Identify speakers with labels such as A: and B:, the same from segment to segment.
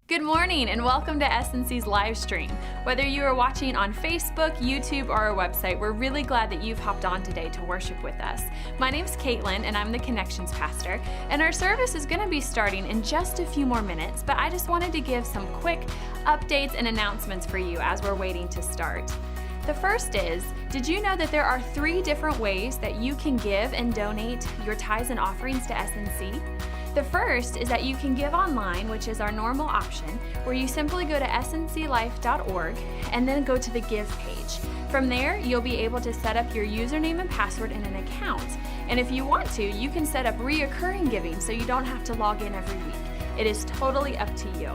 A: Good morning and welcome to SNC's live stream. Whether you are watching on Facebook, YouTube, or our website, we're really glad that you've hopped on today to worship with us. My name's Caitlin and I'm the Connections Pastor, and our service is going to be starting in just a few more minutes, but I just wanted to give some quick updates and announcements for you as we're waiting to start. The first is, did you know that there are 3 different ways that you can give and donate your tithes and offerings to SNC? The first is that you can give online, which is our normal option, where you simply go to snclife.org and then go to the Give page. From there, you'll be able to set up your username and password in an account. And if you want to, you can set up reoccurring giving so you don't have to log in every week. It is totally up to you.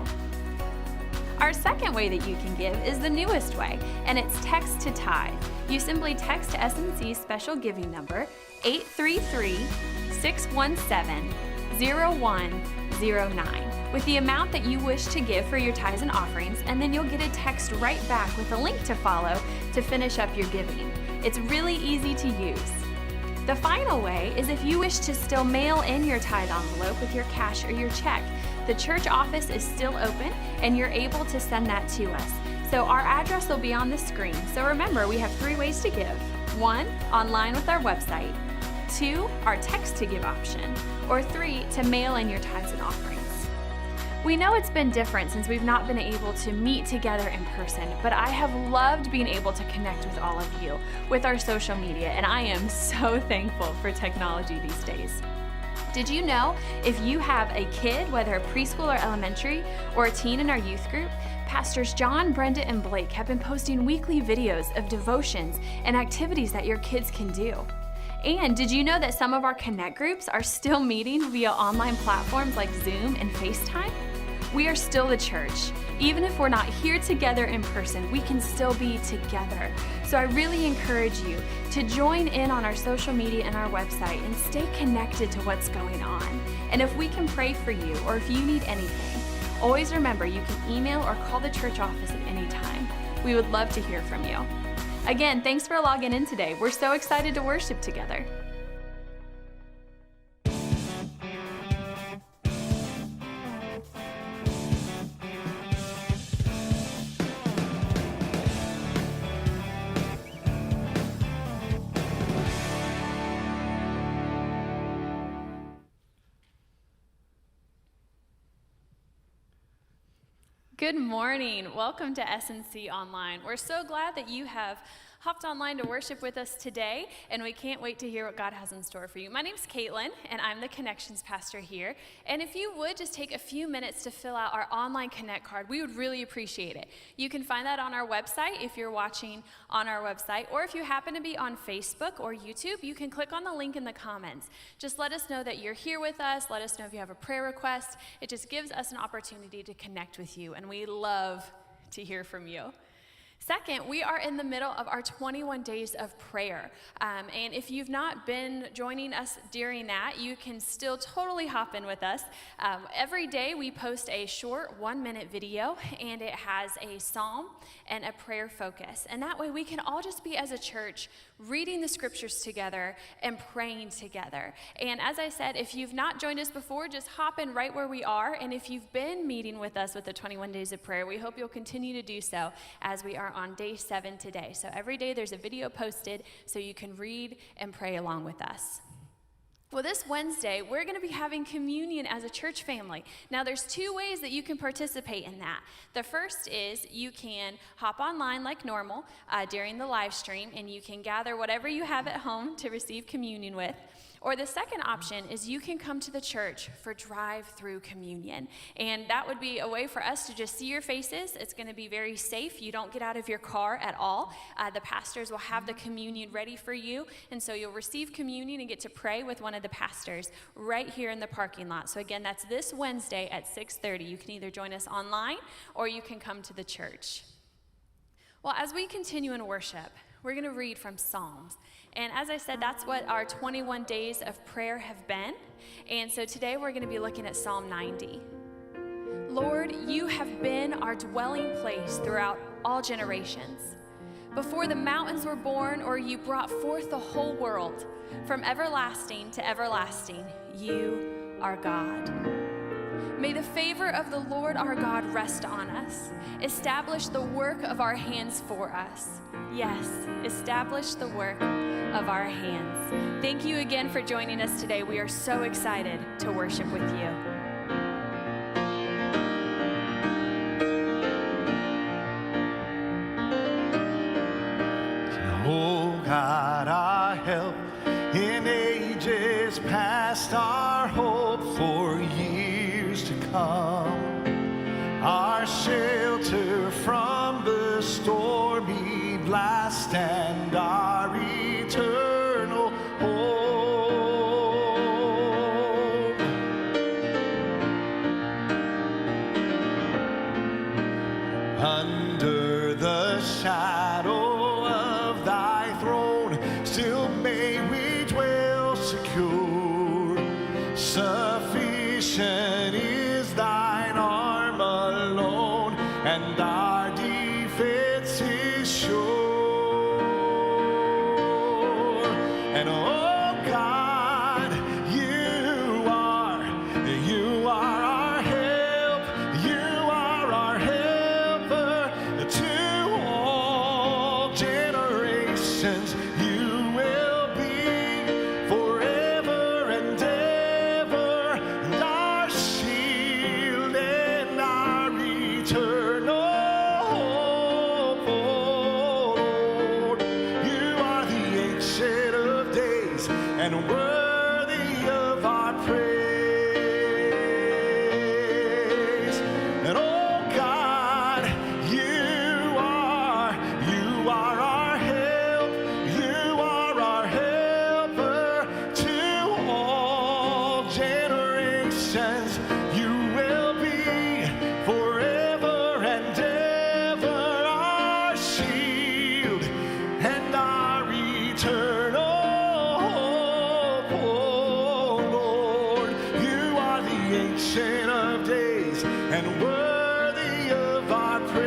A: Our second way that you can give is the newest way, and it's text to tithe. You simply text SNC's special giving number, 833-617-0109, with the amount that you wish to give for your tithes and offerings, and then you'll get a text right back with a link to follow to finish up your giving. It's really easy to use. The final way is if you wish to still mail in your tithe envelope with your cash or your check. The church office is still open and you're able to send that to us. So our address will be on the screen. So remember, we have 3 ways to give. 1, online with our website. 2, our text to give option. Or 3, to mail in your tithes and offerings. We know it's been different since we've not been able to meet together in person, but I have loved being able to connect with all of you with our social media, and I am so thankful for technology these days. Did you know if you have a kid, whether preschool or elementary, or a teen in our youth group, Pastors John, Brenda, and Blake have been posting weekly videos of devotions and activities that your kids can do. And did you know that some of our Connect groups are still meeting via online platforms like Zoom and FaceTime? We are still the church. Even if we're not here together in person, we can still be together. So I really encourage you to join in on our social media and our website and stay connected to what's going on. And if we can pray for you or if you need anything, always remember you can email or call the church office at any time. We would love to hear from you. Again, thanks for logging in today. We're so excited to worship together. Good morning. Welcome to SNC Online. We're so glad that you have hopped online to worship with us today, and we can't wait to hear what God has in store for you. My name's Caitlin, and I'm the Connections Pastor here. And if you would just take a few minutes to fill out our online Connect card, we would really appreciate it. You can find that on our website if you're watching on our website, or if you happen to be on Facebook or YouTube, you can click on the link in the comments. Just let us know that you're here with us. Let us know if you have a prayer request. It just gives us an opportunity to connect with you, and we love to hear from you. Second, we are in the middle of our 21 days of prayer. And if you've not been joining us during that, you can still totally hop in with us. Every day we post a short 1-minute video, and it has a psalm and a prayer focus. And that way we can all just be as a church reading the scriptures together and praying together. And as I said, if you've not joined us before, just hop in right where we are. And if you've been meeting with us with the 21 days of prayer, we hope you'll continue to do so as we are on day 7 today. So every day there's a video posted so you can read and pray along with us. Well, this Wednesday, we're going to be having communion as a church family. Now, there's 2 ways that you can participate in that. The first is you can hop online like normal during the live stream, and you can gather whatever you have at home to receive communion with. Or the second option is you can come to the church for drive-through communion. And that would be a way for us to just see your faces. It's going to be very safe. You don't get out of your car at all. The pastors will have the communion ready for you. And so you'll receive communion and get to pray with one of the pastors right here in the parking lot. So again, that's this Wednesday at 6:30. You can either join us online or you can come to the church. Well, as we continue in worship, we're going to read from Psalms. And as I said, that's what our 21 days of prayer have been. And so today we're going to be looking at Psalm 90. Lord, you have been our dwelling place throughout all generations. Before the mountains were born, or you brought forth the whole world, from everlasting to everlasting, you are God. May the favor of the Lord our God rest on us. Establish the work of our hands for us. Yes, establish the work of our hands. Thank you again for joining us today. We are so excited to worship with you.
B: Oh God, our help in ages past, our hope for years to come, our shelter from the stormy blast and our eternal home. Under the shadow of thy throne, still may we dwell secure. Sufficient is thine arm alone, and our defense is sure. And oh God, you are our help, you are our helper to all generations. You will be forever and ever, and our shield and our eternal hope. Oh Lord, you are the ancient of days and worthy of our praise. And oh God, you are our help, you are our helper to all generations. You will be forever and ever, our shield and our eternal hope. Oh Lord, you are the ancient of days and worthy of our praise.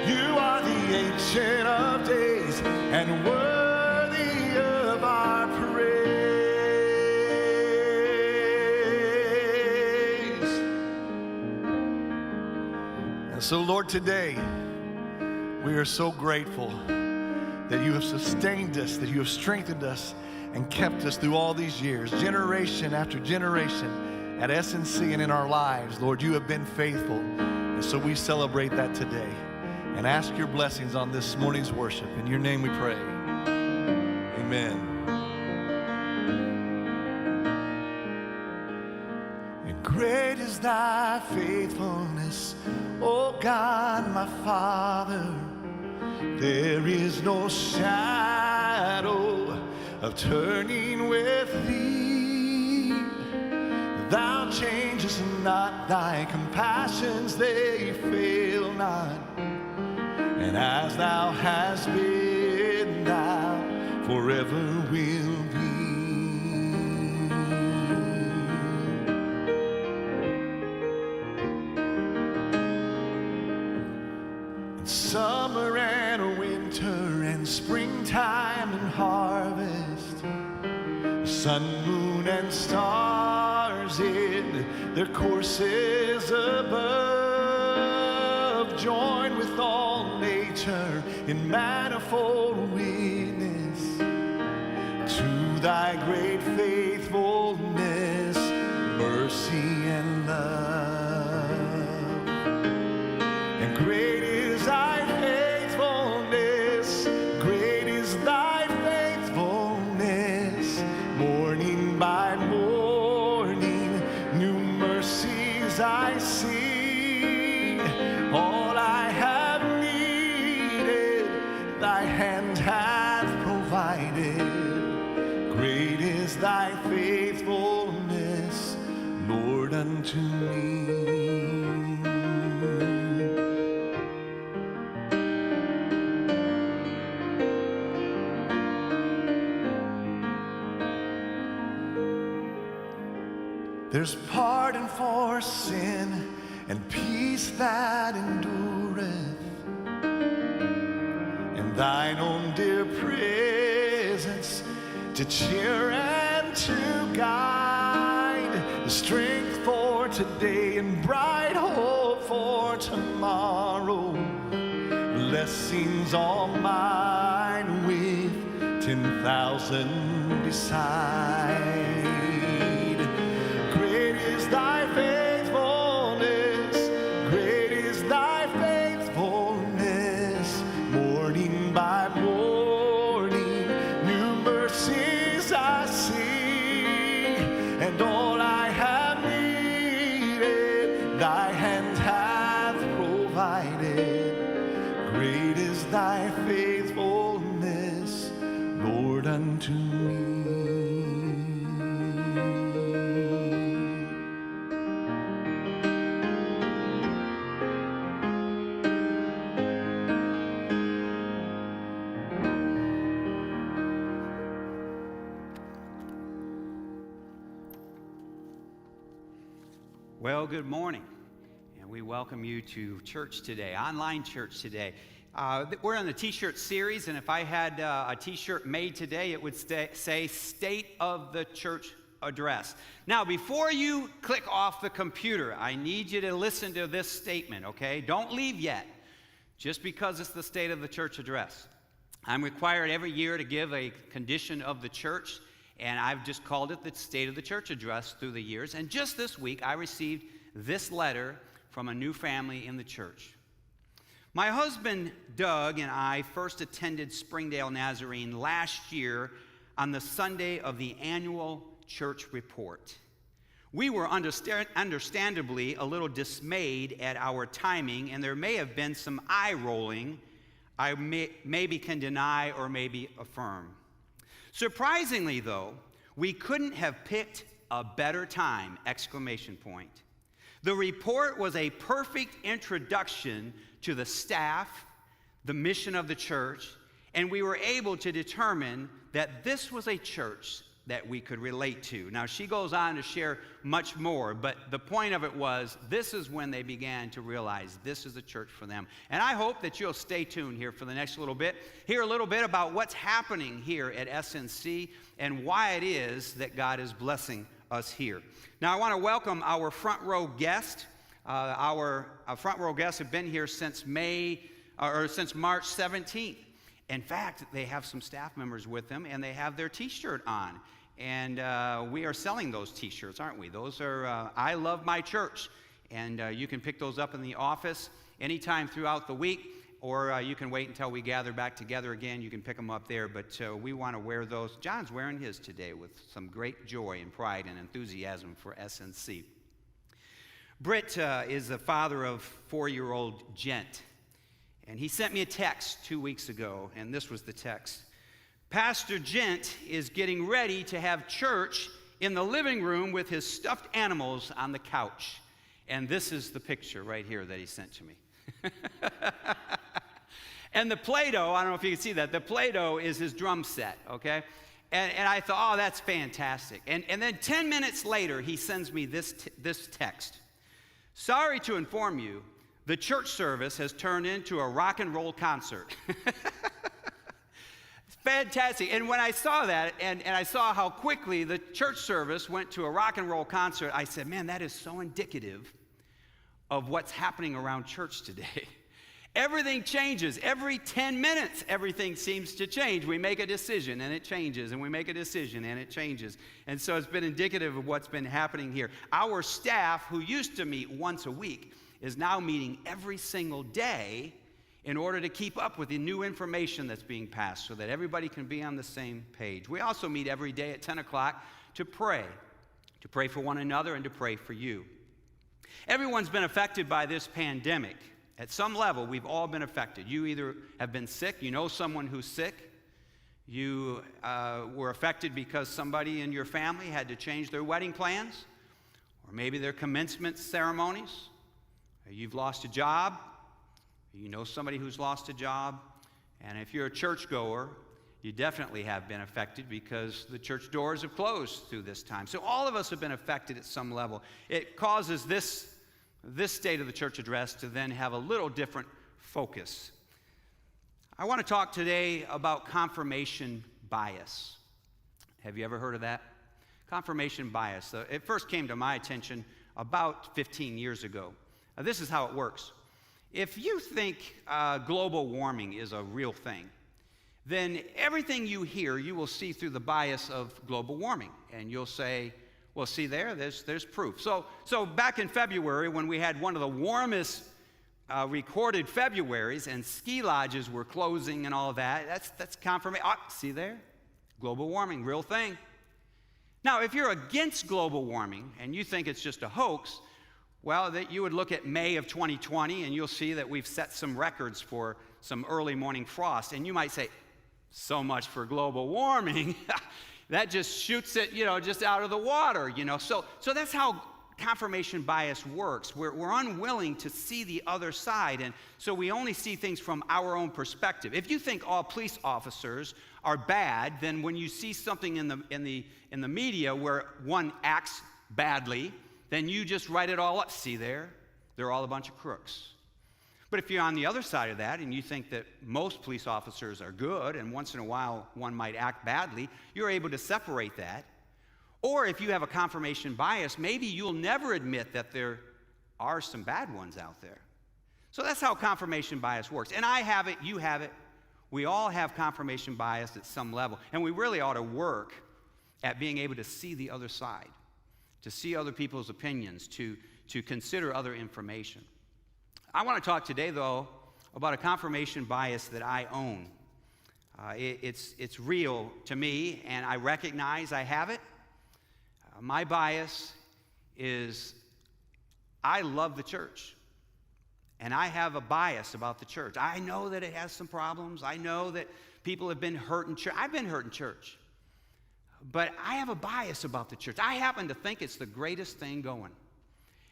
B: You are the ancient of days and worthy of our praise. And so, Lord, today we are so grateful that you have sustained us, that you have strengthened us and kept us through all these years, generation after generation at SNC and in our lives. Lord, you have been faithful. And so we celebrate that today and ask your blessings on this morning's worship. In your name we pray. Amen. And great is thy faithfulness, O God, my Father. There is no shadow of turning with thee. Thou changest not, thy compassions, they fail not. And as thou hast been, thou forever will be. And summer and winter and springtime and harvest, sun, moon, and stars in their courses above, join with all nature in manifold witness to thy great faithfulness, mercy, and love. And great is thy faithfulness, great is thy faithfulness, morning by morning, new mercies I see. All I have needed, thy hand hath provided. Great is thy faithfulness, Lord, unto me. There's pardon for sin and peace that endureth, and thine own dear presence to cheer and to guide. today and bright hope for tomorrow. Blessings all mine with 10,000 beside. Great is thy faithfulness, great is thy faithfulness. Morning by morning, new mercies I see, and all I have needed, thy hand hath provided. Great is thy faithfulness, Lord, unto me.
C: Well, good morning, and we welcome you to church today, online church today. We're on the t-shirt series, and if I had a t-shirt made today, it would say State of the Church Address. Now, before you click off the computer, I need you to listen to this statement, okay? Don't leave yet, just because it's the State of the Church Address. I'm required every year to give a condition of the church, and I've just called it the State of the Church Address through the years. And just this week, I received this letter from a new family in the church. My husband, Doug, and I first attended Springdale Nazarene last year on the Sunday of the annual church report. We were understandably a little dismayed at our timing, and there may have been some eye-rolling I maybe can deny or maybe affirm. Surprisingly, though, we couldn't have picked a better time, exclamation point. The report was a perfect introduction to the staff, the mission of the church, and we were able to determine that this was a church that we could relate to. Now, she goes on to share much more, but the point of it was, this is when they began to realize this is a church for them. And I hope that you'll stay tuned here for the next little bit, hear a little bit about what's happening here at SNC and why it is that God is blessing us here. Now, I want to welcome our front row guest. Our front row guests have been here since since March 17th. In fact, they have some staff members with them, and they have their t-shirt on. And we are selling those t-shirts, aren't we? Those are I Love My Church. And you can pick those up in the office anytime throughout the week, or you can wait until we gather back together again. You can pick them up there, but we want to wear those. John's wearing his today with some great joy and pride and enthusiasm for SNC. Britt is the father of 4-year-old Gent. And he sent me a text 2 weeks ago, and this was the text. Pastor Gent is getting ready to have church in the living room with his stuffed animals on the couch. And this is the picture right here that he sent to me. And the Play-Doh, I don't know if you can see that, the Play-Doh is his drum set, okay? And I thought, oh, that's fantastic. And then 10 minutes later, he sends me this text. Sorry to inform you, the church service has turned into a rock and roll concert. Fantastic. And when I saw that, and I saw how quickly the church service went to a rock and roll concert, I said, man, that is so indicative of what's happening around church today. Everything changes. Every 10 minutes, everything seems to change. We make a decision, and it changes, and we make a decision, and it changes. And so it's been indicative of what's been happening here. Our staff, who used to meet once a week, is now meeting every single day in order to keep up with the new information that's being passed so that everybody can be on the same page. We also meet every day at 10 o'clock to pray for one another and to pray for you. Everyone's been affected by this pandemic. At some level, we've all been affected. You either have been sick, you know someone who's sick, you were affected because somebody in your family had to change their wedding plans, or maybe their commencement ceremonies. You've lost a job. You know somebody who's lost a job. And if you're a churchgoer, you definitely have been affected because the church doors have closed through this time. So all of us have been affected at some level. It causes this State of the Church Address to then have a little different focus. I want to talk today about confirmation bias. Have you ever heard of that? Confirmation bias. It first came to my attention about 15 years ago. This is how it works. If you think global warming is a real thing, then everything you hear, you will see through the bias of global warming. And you'll say, well, see there's proof. So back in February, when we had one of the warmest recorded Februaries and ski lodges were closing and all of that, that's confirmation. Oh, see there? Global warming, real thing. Now, if you're against global warming and you think it's just a hoax, well, that you would look at May of 2020 and you'll see that we've set some records for some early morning frost. And you might say, so much for global warming. That just shoots it, just out of the water, So that's how confirmation bias works. We're unwilling to see the other side, and so we only see things from our own perspective. If you think all police officers are bad, then when you see something in the media where one acts badly, then you just write it all up. See there? They're all a bunch of crooks. But if you're on the other side of that and you think that most police officers are good and once in a while one might act badly, you're able to separate that. Or if you have a confirmation bias, maybe you'll never admit that there are some bad ones out there. So that's how confirmation bias works. And I have it, you have it. We all have confirmation bias at some level. And we really ought to work at being able to see the other side, to see other people's opinions, to consider other information. I want to talk today, though, about a confirmation bias that I own. It's real to me, and I recognize I have it. My bias is I love the church, and I have a bias about the church. I know that it has some problems. I know that people have been hurt in church. I've been hurt in church, but I have a bias about the church. I happen to think it's the greatest thing going,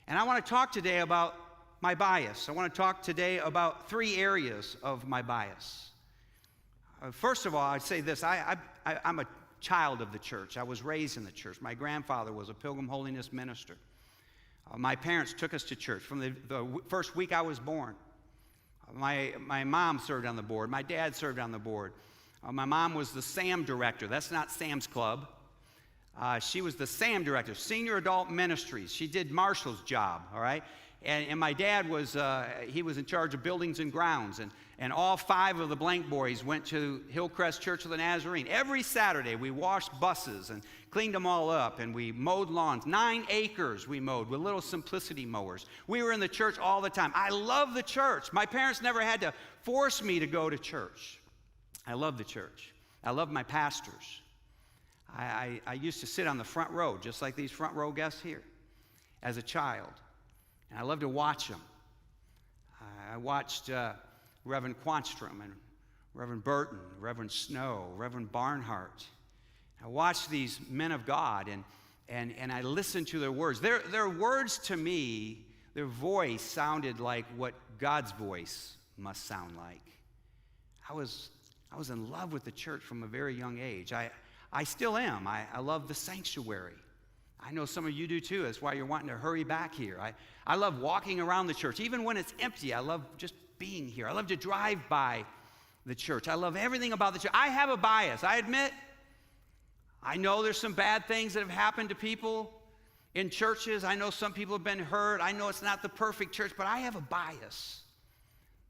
C: and I want to talk today about my bias. I want to talk today about 3 areas of my bias. First of all, I'd say this. I'm a child of the church. I was raised in the church. My grandfather was a Pilgrim Holiness minister. My parents took us to church from the first week I was born. My mom served on the board. My dad served on the board. My mom was the SAM director. That's not Sam's Club. She was the SAM director, Senior Adult Ministries. She did Marshall's job, all right? And my dad was, he was in charge of buildings and grounds. And all 5 of the blank boys went to Hillcrest Church of the Nazarene. Every Saturday, we washed buses and cleaned them all up. And we mowed lawns. 9 acres we mowed with little simplicity mowers. We were in the church all the time. I love the church. My parents never had to force me to go to church. I love the church. I love my pastors. I used to sit on the front row, just like these front row guests here, as a child. And I love to watch them. I watched Reverend Quanstrom and Reverend Burton, Reverend Snow, Reverend Barnhart. I watched these men of God, and I listened to their words. Their words to me, their voice sounded like what God's voice must sound like. I was in love with the church from a very young age. I still am. I love the sanctuary. I know some of you do too. That's why you're wanting to hurry back here. I love walking around the church. Even when it's empty, I love just being here. I love to drive by the church. I love everything about the church. I have a bias, I admit. I know there's some bad things that have happened to people in churches. I know some people have been hurt. I know it's not the perfect church, but I have a bias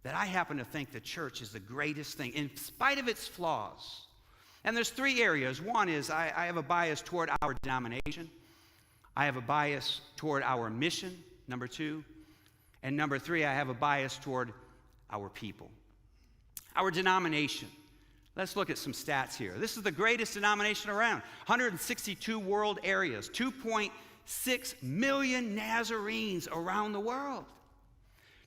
C: that I happen to think the church is the greatest thing, in spite of its flaws. And there's 3 areas. One is I have a bias toward our denomination. I have a bias toward our mission, number 2. And number 3, I have a bias toward our people. Our denomination. Let's look at some stats here. This is the greatest denomination around. 162 world areas, 2.6 million Nazarenes around the world.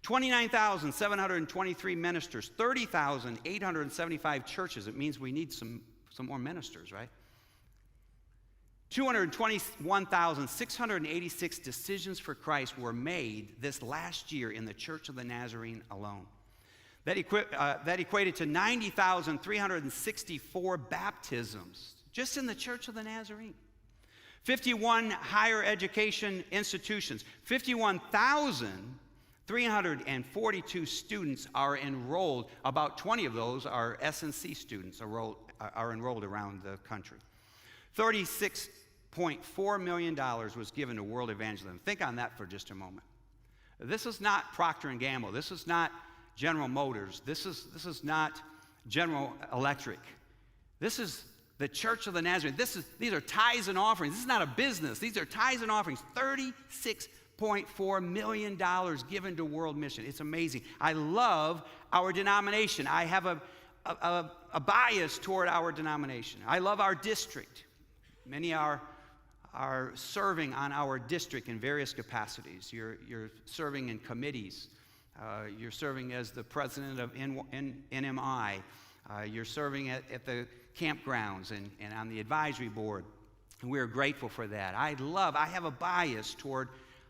C: 29,723 ministers, 30,875 churches. It means we need some more ministers, right? 221,686 decisions for Christ were made this last year in the Church of the Nazarene alone. That equated to 90,364 baptisms just in the Church of the Nazarene. 51 higher education institutions, 51,342 students are enrolled. About 20 of those are SNC students are enrolled around the country. 36 $26.4 million was given to world evangelism. Think on that for just a moment. This is not Procter & Gamble. This is not General Motors. This is not General Electric. This is the Church of the Nazarene. These are tithes and offerings. This is not a business. These are tithes and offerings. $36.4 million given to world mission. It's amazing. I love our denomination. I have a bias toward our denomination. I love our district. Many are serving on our district in various capacities. You're serving in committees. You're serving as the president of NMI. You're serving at the campgrounds and on the advisory board. And we're grateful for that. I have a bias toward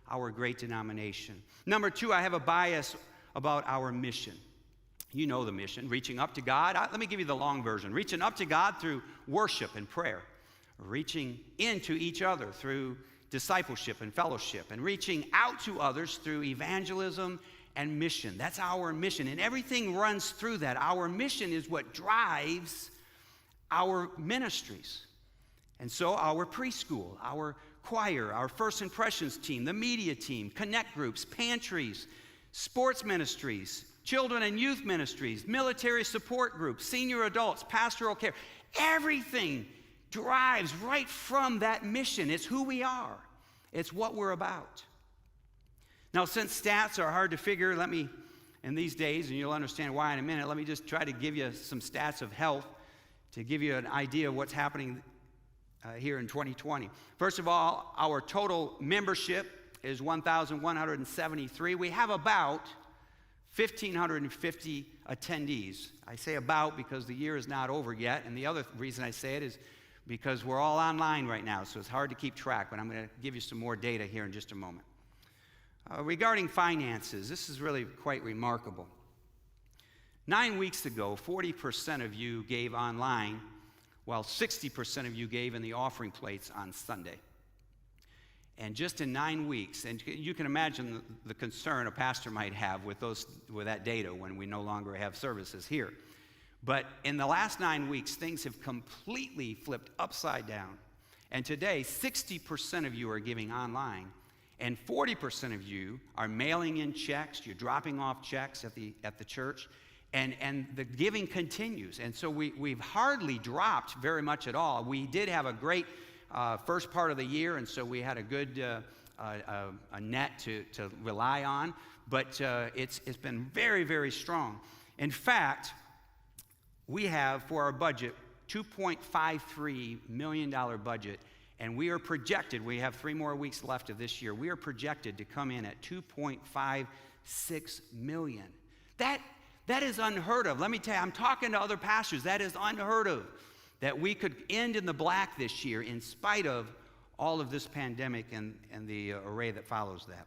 C: our great denomination. Number two, I have a bias about our mission. You know the mission, reaching up to God. Let me give you the long version. Reaching up to God through worship and prayer. Reaching into each other through discipleship and fellowship. And reaching out to others through evangelism and mission. That's our mission. And everything runs through that. Our mission is what drives our ministries. And so our preschool, our choir, our first impressions team, the media team, connect groups, pantries, sports ministries, children and youth ministries, military support groups, senior adults, pastoral care. Everything drives right from that mission. It's who we are. It's what we're about. Now, since stats are hard to figure, in these days, and you'll understand why in a minute, let me just try to give you some stats of health to give you an idea of what's happening here in 2020. First of all, our total membership is 1,173. We have about 1,550 attendees. I say about because the year is not over yet, and the other reason I say it is because we're all online right now, so it's hard to keep track, but I'm going to give you some more data here in just a moment. Regarding finances, this is really quite remarkable. 9 weeks ago, 40% of you gave online, while 60% of you gave in the offering plates on Sunday. And just in 9 weeks, and you can imagine the concern a pastor might have with that data when we no longer have services here. But in the last 9 weeks, things have completely flipped upside down. And today, 60% of you are giving online, and 40% of you are mailing in checks. You're dropping off checks at the church, and the giving continues. And so we've hardly dropped very much at all. We did have a great first part of the year, and so we had a good a net to rely on. But it's been very, very strong. In fact, we have for our budget $2.53 million budget. And we are projected, we have 3 more weeks left of this year, we are projected to come in at $2.56 million. That is unheard of. Let me tell you, I'm talking to other pastors, that is unheard of, that we could end in the black this year in spite of all of this pandemic and the array that follows that.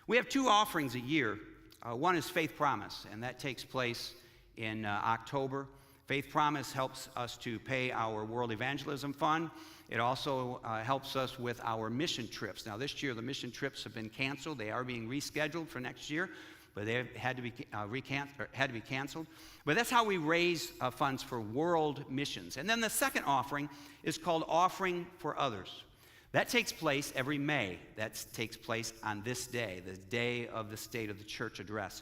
C: We have 2 offerings a year. One is Faith Promise, and that takes place in October. Faith Promise helps us to pay our World Evangelism Fund. It also helps us with our mission trips. Now, this year, the mission trips have been canceled. They are being rescheduled for next year, but they had to be canceled. But that's how we raise funds for world missions. And then the second offering is called Offering for Others. That takes place every May. That takes place on this day, the day of the State of the Church address.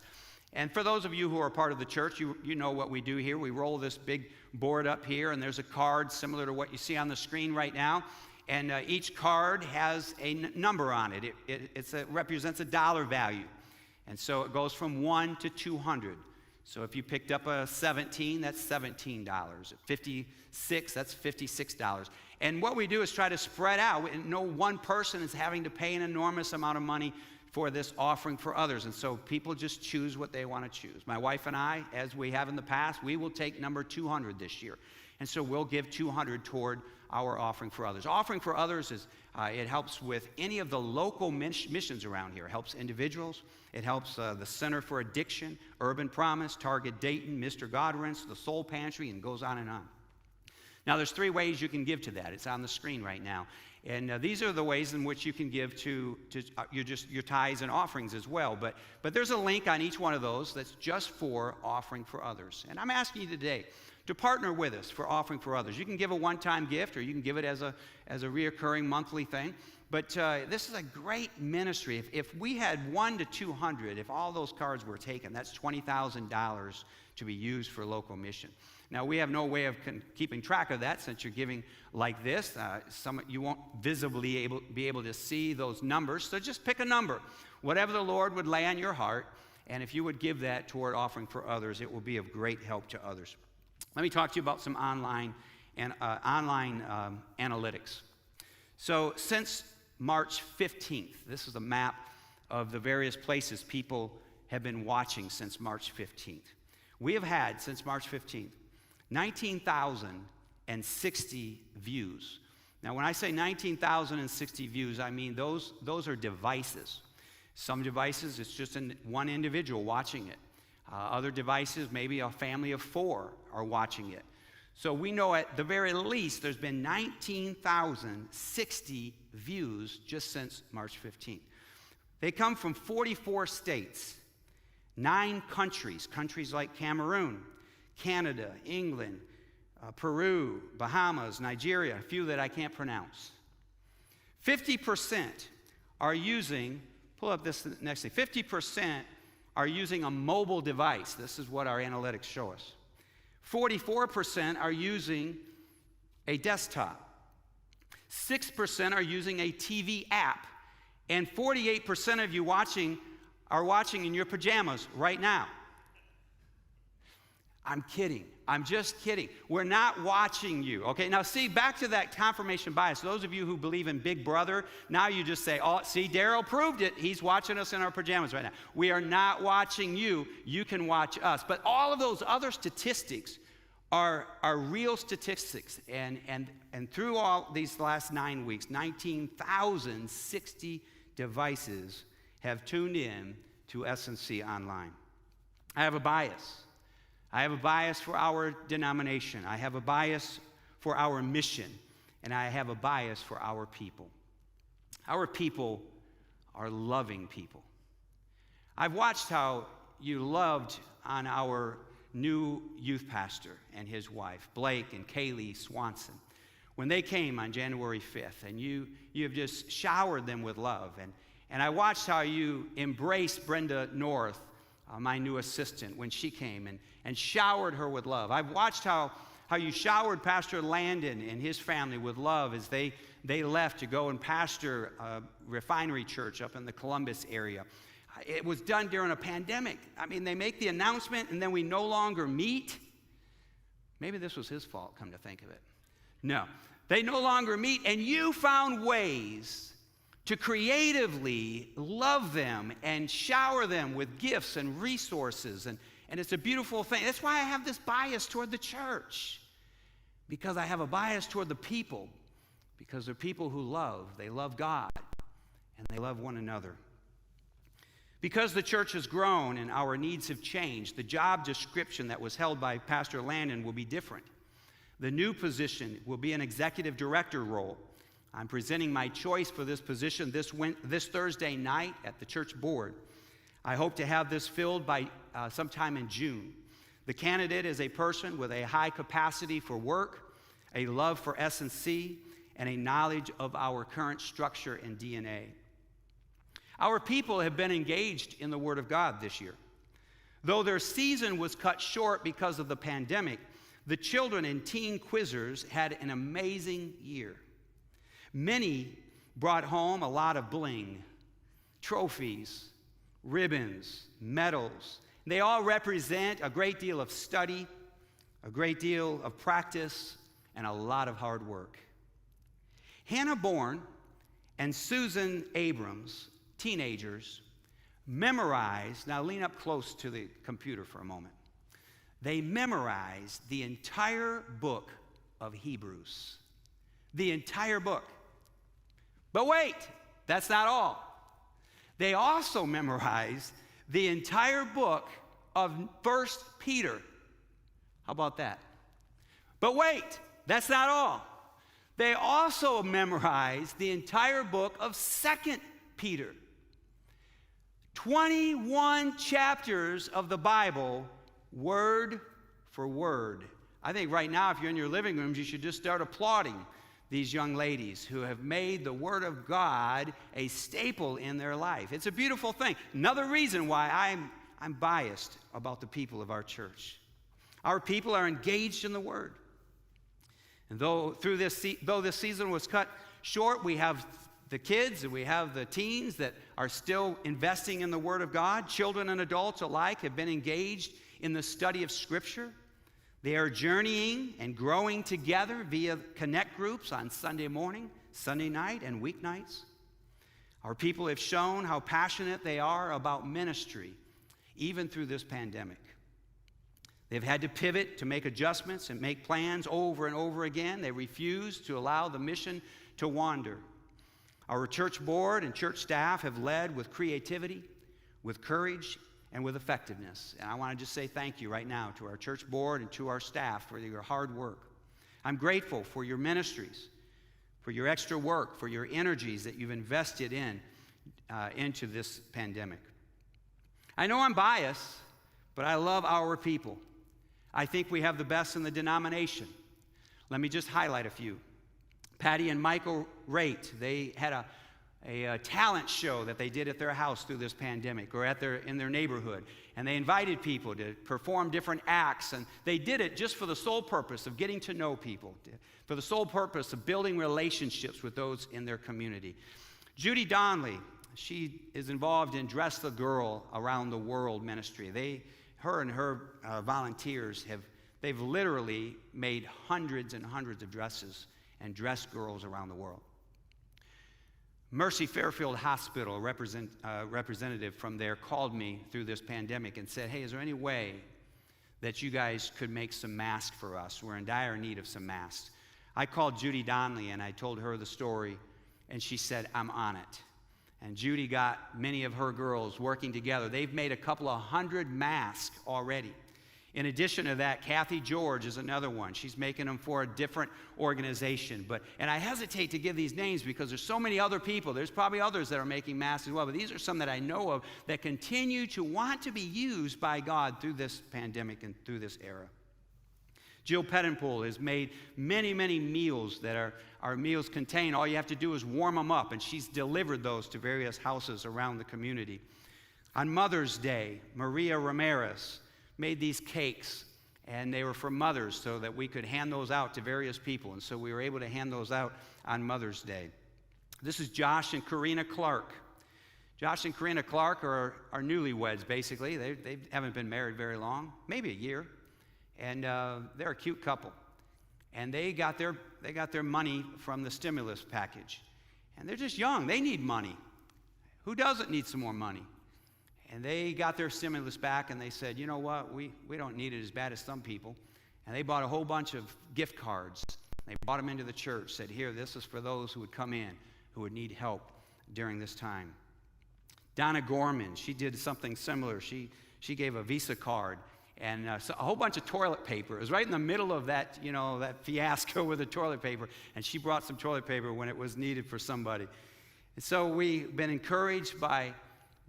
C: And for those of you who are part of the church, you know what we do here. We roll this big board up here, and there's a card similar to what you see on the screen right now. And each card has a number on it. It represents a dollar value. And so it goes from 1 to 200. So if you picked up a 17, that's $17. 56, that's $56. And what we do is try to spread out. No one person is having to pay an enormous amount of money for this offering for others. And so people just choose what they want to choose. My wife and I, as we have in the past, we will take number 200 this year. And so we'll give 200 toward our offering for others. Offering for others is, it helps with any of the local missions around here. It helps individuals. It helps the Center for Addiction, Urban Promise, Target Dayton, Mr. Godwin's, the Soul Pantry, and goes on and on. Now, there's 3 ways you can give to that. It's on the screen right now. And these are the ways in which you can give to your tithes and offerings as well. But there's a link on each one of those that's just for offering for others. And I'm asking you today to partner with us for offering for others. You can give a one-time gift, or you can give it as a reoccurring monthly thing. But this is a great ministry. If we had 1 to 200, if all those cards were taken, that's $20,000 to be used for local mission. Now, we have no way of keeping track of that since you're giving like this. You won't visibly be able to see those numbers, so just pick a number, whatever the Lord would lay on your heart, and if you would give that toward offering for others, it will be of great help to others. Let me talk to you about some online analytics. So since March 15th, this is a map of the various places people have been watching since March 15th. We have had, since March 15th, 19,060 views. Now, when I say 19,060 views, I mean those are devices. Some devices, it's just one individual watching it. Other devices, maybe a family of 4 are watching it. So we know at the very least there's been 19,060 views just since March 15th. They come from 44 states, 9 countries like Cameroon, Canada, England, Peru, Bahamas, Nigeria, a few that I can't pronounce. 50% are using, pull up this next thing, 50% are using a mobile device. This is what our analytics show us. 44% are using a desktop. 6% are using a TV app. And 48% of you are watching in your pajamas right now. I'm kidding. I'm just kidding. We're not watching you. Okay, now see, back to that confirmation bias. Those of you who believe in Big Brother, now you just say, oh, see, Daryl proved it. He's watching us in our pajamas right now. We are not watching you. You can watch us. But all of those other statistics are real statistics. And through all these last 9 weeks, 19,060 devices have tuned in to SNC Online. I have a bias. I have a bias for our denomination. I have a bias for our mission. And I have a bias for our people. Our people are loving people. I've watched how you loved on our new youth pastor and his wife, Blake and Kaylee Swanson, when they came on January 5th. And you have just showered them with love. And I watched how you embraced Brenda North, my new assistant, when she came and showered her with love. I've watched how you showered Pastor Landon and his family with love as they left to go and pastor a refinery church up in the Columbus area. It was done during a pandemic. I mean, they make the announcement and then we no longer meet. Maybe this was his fault, come to think of it. No, they no longer meet, and you found ways to creatively love them and shower them with gifts and resources. And it's a beautiful thing. That's why I have this bias toward the church, because I have a bias toward the people, because they're people who love. They love God, and they love one another. Because the church has grown and our needs have changed, the job description that was held by Pastor Landon will be different. The new position will be an executive director role. I'm presenting my choice for this position this Thursday night at the church board. I hope to have this filled by sometime in June. The candidate is a person with a high capacity for work, a love for SNC, and a knowledge of our current structure and DNA. Our people have been engaged in the Word of God this year. Though their season was cut short because of the pandemic, the children and teen quizzers had an amazing year. Many brought home a lot of bling, trophies, ribbons, medals. They all represent a great deal of study, a great deal of practice, and a lot of hard work. Hannah Bourne and Susan Abrams, teenagers, memorized, now lean up close to the computer for a moment. They memorized the entire book of Hebrews. The entire book. But wait, that's not all. They also memorized the entire book of 1 Peter. How about that? But wait, That's not all. They also memorized the entire book of 2 Peter. 21 chapters of the Bible, word for word. I think right now, if you're in your living rooms, you should just start applauding these young ladies who have made the Word of God a staple in their life. It's a beautiful thing. Another reason why I'm biased about the people of our church. Our people are engaged in the Word. And though this season was cut short, we have the kids and we have the teens that are still investing in the Word of God. Children and adults alike have been engaged in the study of Scripture. They are journeying and growing together via connect groups on Sunday morning, Sunday night, and weeknights. Our people have shown how passionate they are about ministry, even through this pandemic. They've had to pivot to make adjustments and make plans over and over again. They refuse to allow the mission to wander. Our church board and church staff have led with creativity, with courage, and with effectiveness. And I want to just say thank you right now to our church board and to our staff for your hard work. I'm grateful for your ministries, for your extra work, for your energies that you've invested into this pandemic. I know I'm biased, but I love our people. I think we have the best in the denomination. Let me just highlight a few. Patty and Michael Raitt, they had a talent show that they did at their house through this pandemic, or in their neighborhood. And they invited people to perform different acts, and they did it just for the sole purpose of getting to know people, for the sole purpose of building relationships with those in their community. Judy Donnelly, she is involved in Dress the Girl Around the World ministry. Her and her volunteers they've literally made hundreds and hundreds of dresses and dressed girls around the world. Mercy Fairfield Hospital, a representative from there, called me through this pandemic and said, hey, is there any way that you guys could make some masks for us? We're in dire need of some masks. I called Judy Donnelly and I told her the story, and she said, I'm on it. And Judy got many of her girls working together. They've made a couple of 100 masks already. In addition to that, Kathy George is another one. She's making them for a different organization. And I hesitate to give these names because there's so many other people. There's probably others that are making masks as well, but these are some that I know of that continue to want to be used by God through this pandemic and through this era. Jill Pettenpool has made many, many meals that our meals contain. All you have to do is warm them up, and she's delivered those to various houses around the community. On Mother's Day, Maria Ramirez made these cakes, and they were for mothers so that we could hand those out to various people, and so we were able to hand those out on Mother's Day. This is Josh and Karina Clark. Josh and Karina Clark are newlyweds, basically. They haven't been married very long, maybe a year. And they're a cute couple. And they got their money from the stimulus package. And they're just young. They need money. Who doesn't need some more money? And they got their stimulus back, and they said, you know what? We don't need it as bad as some people. And they bought a whole bunch of gift cards. They brought them into the church, said, here, this is for those who would come in, who would need help during this time. Donna Gorman, she did something similar. She gave a Visa card. And so a whole bunch of toilet paper. It was right in the middle of that, that fiasco with the toilet paper. And she brought some toilet paper when it was needed for somebody. And so we've been encouraged by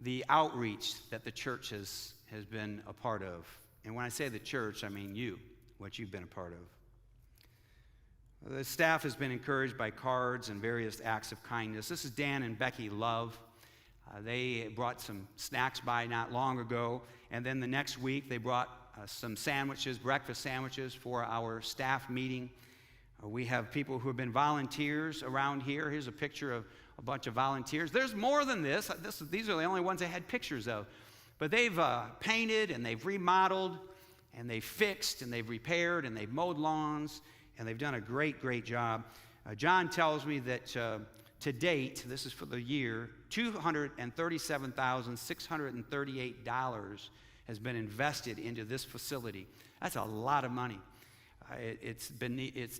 C: the outreach that the church has been a part of. And when I say the church, I mean what you've been a part of. The staff has been encouraged by cards and various acts of kindness. This is Dan and Becky Love. They brought some snacks by not long ago. And then the next week, they brought some sandwiches, breakfast sandwiches for our staff meeting. We have people who have been volunteers around here. Here's a picture of a bunch of volunteers. There's more than this. These are the only ones I had pictures of. But they've painted and they've remodeled and they've fixed and they've repaired and they've mowed lawns and they've done a great, great job. John tells me that to date, this is for the year, $237,638 has been invested into this facility. That's a lot of money. It's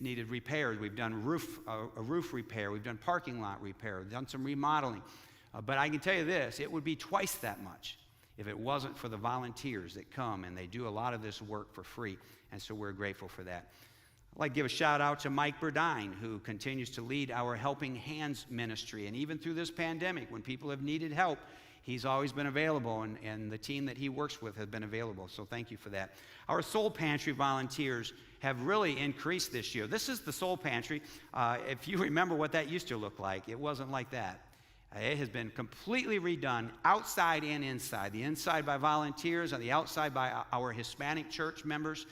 C: needed repairs. We've done a roof repair. We've done parking lot repair. We've done some remodeling. But I can tell you this, it would be twice that much if it wasn't for the volunteers that come, and they do a lot of this work for free, and so we're grateful for that. like to give a shout out to Mike Burdine, who continues to lead our Helping Hands ministry. And even through this pandemic, when people have needed help, he's always been available, and the team that he works with has been available. So thank you for that. Our Soul Pantry volunteers have really increased this year. This is the Soul Pantry. If you remember what that used to look like, it wasn't like that. It has been completely redone, outside and inside. The inside by volunteers, and the outside by our Hispanic church members.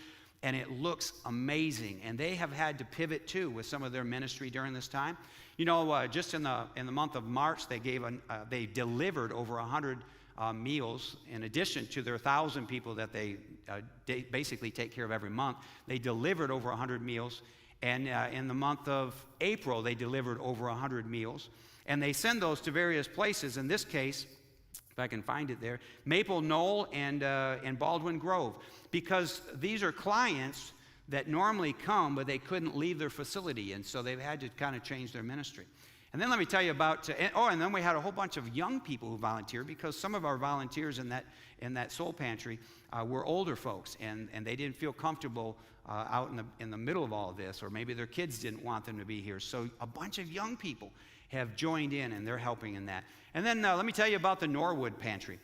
C: And it looks amazing. And they have had to pivot too with some of their ministry during this time. You know, just in the month of March, they delivered over 100 meals in addition to their 1,000 people that they basically take care of every month. They delivered over 100 meals. And in the month of April, they delivered over 100 meals. And they send those to various places. In this case, if I can find it there, Maple Knoll and Baldwin Grove, because these are clients that normally come, but they couldn't leave their facility, and so they've had to kind of change their ministry. And then let me tell you about, and then we had a whole bunch of young people who volunteered, because some of our volunteers in that Soul Pantry were older folks, and they didn't feel comfortable out in the middle of all of this, or maybe their kids didn't want them to be here. So a bunch of young people have joined in, and they're helping in that. And then let me tell you about the Norwood Pantry.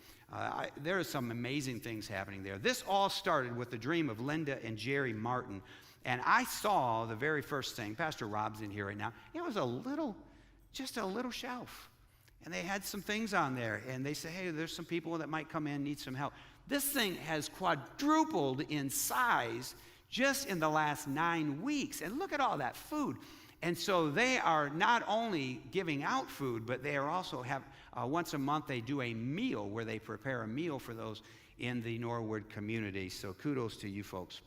C: There are some amazing things happening there. This all started with the dream of Linda and Jerry Martin. And I saw the very first thing, Pastor Rob's in here right now, it was just a little shelf. And they had some things on there. And they said, hey, there's some people that might come in, need some help. This thing has quadrupled in size just in the last 9 weeks. And look at all that food. And so they are not only giving out food, but they are also once a month they do a meal where they prepare a meal for those in the Norwood community. So kudos to you folks.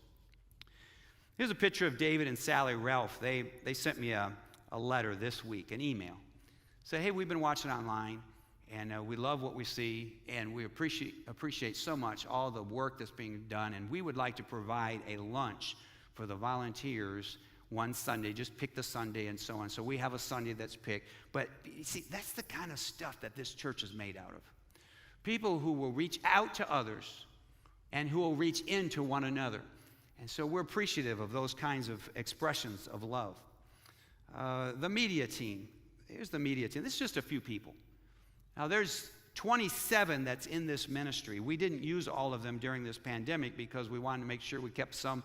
C: Here's a picture of David and Sally Ralph. They sent me a letter this week, an email. Said, hey, we've been watching online, and we love what we see, and we appreciate so much all the work that's being done, and we would like to provide a lunch for the volunteers one Sunday. Just pick the Sunday and so on. So we have a Sunday that's picked. But you see, that's the kind of stuff that this church is made out of. People who will reach out to others and who will reach into one another. And so we're appreciative of those kinds of expressions of love. The media team. Here's the media team. This is just a few people. Now there's 27 that's in this ministry. We didn't use all of them during this pandemic because we wanted to make sure we kept some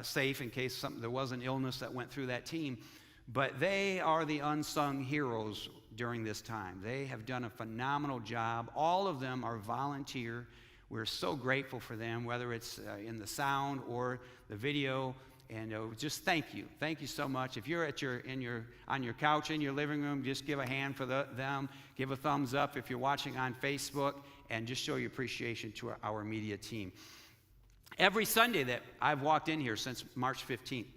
C: safe in case there was an illness that went through that team. But they are the unsung heroes during this time. They have done a phenomenal job. All of them are volunteer. We're so grateful for them, whether it's in the sound or the video. And just thank you. Thank you so much. If you're on your couch in your living room, just give a hand for them. Give a thumbs up if you're watching on Facebook, and just show your appreciation to our media team. Every Sunday that I've walked in here since March 15th,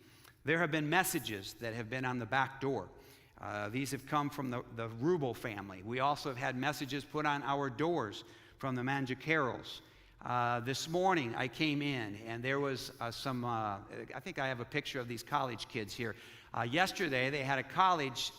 C: there have been messages that have been on the back door. These have come from the Rubel family. We also have had messages put on our doors from the Mangiacaros. This morning I came in, and there was I think I have a picture of these college kids here. Yesterday they had a college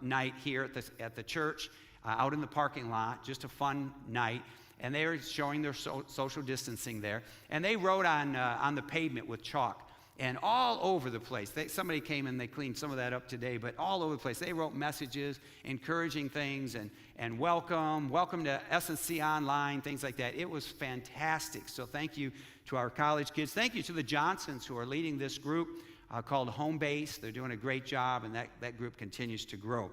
C: night here at the church out in the parking lot, just a fun night. And they were showing their social distancing there. And they wrote on the pavement with chalk. And all over the place, somebody came and they cleaned some of that up today, but all over the place, they wrote messages, encouraging things, and welcome to SNC Online, things like that. It was fantastic. So thank you to our college kids. Thank you to the Johnsons who are leading this group called Home Base. They're doing a great job, and that group continues to grow.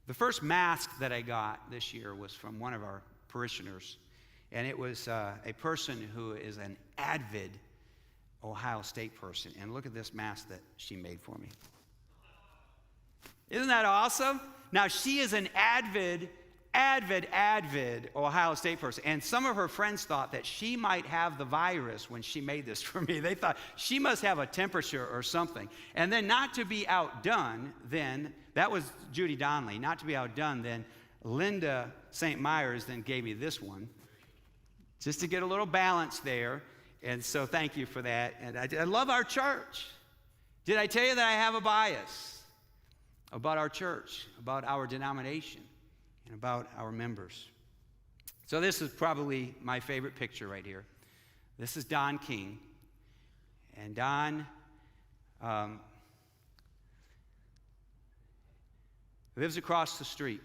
C: The first mask that I got this year was from one of our parishioners, and it was a person who is an avid Ohio State person. And look at this mask that she made for me. Isn't that awesome? Now, she is an avid Ohio State person. And some of her friends thought that she might have the virus when she made this for me. They thought she must have a temperature or something. And then, not to be outdone, then, that was Judy Donnelly. Not to be outdone, then Linda St. Myers then gave me this one, just to get a little balance there. And so thank you for that. And I love our church. Did I tell you that I have a bias about our church, about our denomination, and about our members? So this is probably my favorite picture right here. This is Don King. And Don lives across the street.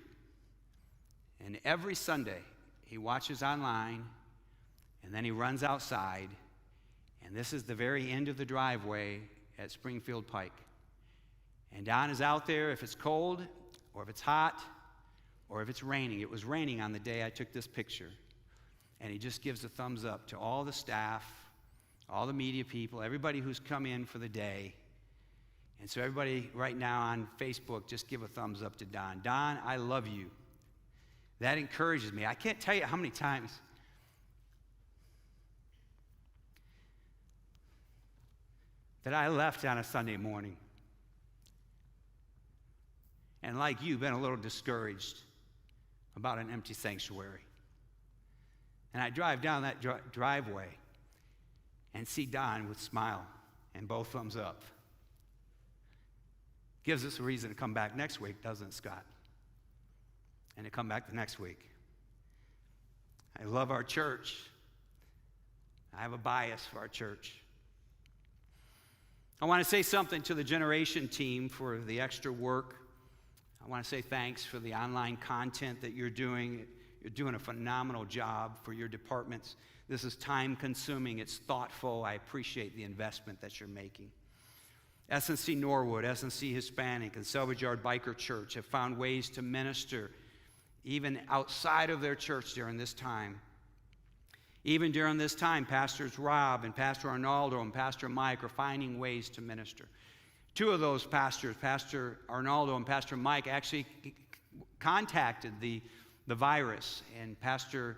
C: And every Sunday, he watches online, and then he runs outside, and this is the very end of the driveway at Springfield Pike. And Don is out there if it's cold, or if it's hot, or if it's raining. It was raining on the day I took this picture. And he just gives a thumbs up to all the staff, all the media people, everybody who's come in for the day. And so everybody right now on Facebook, just give a thumbs up to Don. Don, I love you. That encourages me. I can't tell you how many times that I left on a Sunday morning and, like you, been a little discouraged about an empty sanctuary. And I drive down that driveway and see Don with smile and both thumbs up. Gives us a reason to come back next week, doesn't it, Scott? And to come back the next week. I love our church. I have a bias for our church. I want to say something to the Generation team for the extra work. I want to say thanks for the online content that you're doing. You're doing a phenomenal job for your departments. This is time-consuming. It's thoughtful. I appreciate the investment that you're making. SNC Norwood, SNC Hispanic, and Salvage Yard Biker Church have found ways to minister even outside of their church during this time. Even during this time, Pastors Rob and Pastor Arnaldo and Pastor Mike are finding ways to minister. Two of those pastors, Pastor Arnaldo and Pastor Mike, actually contacted the virus, and Pastor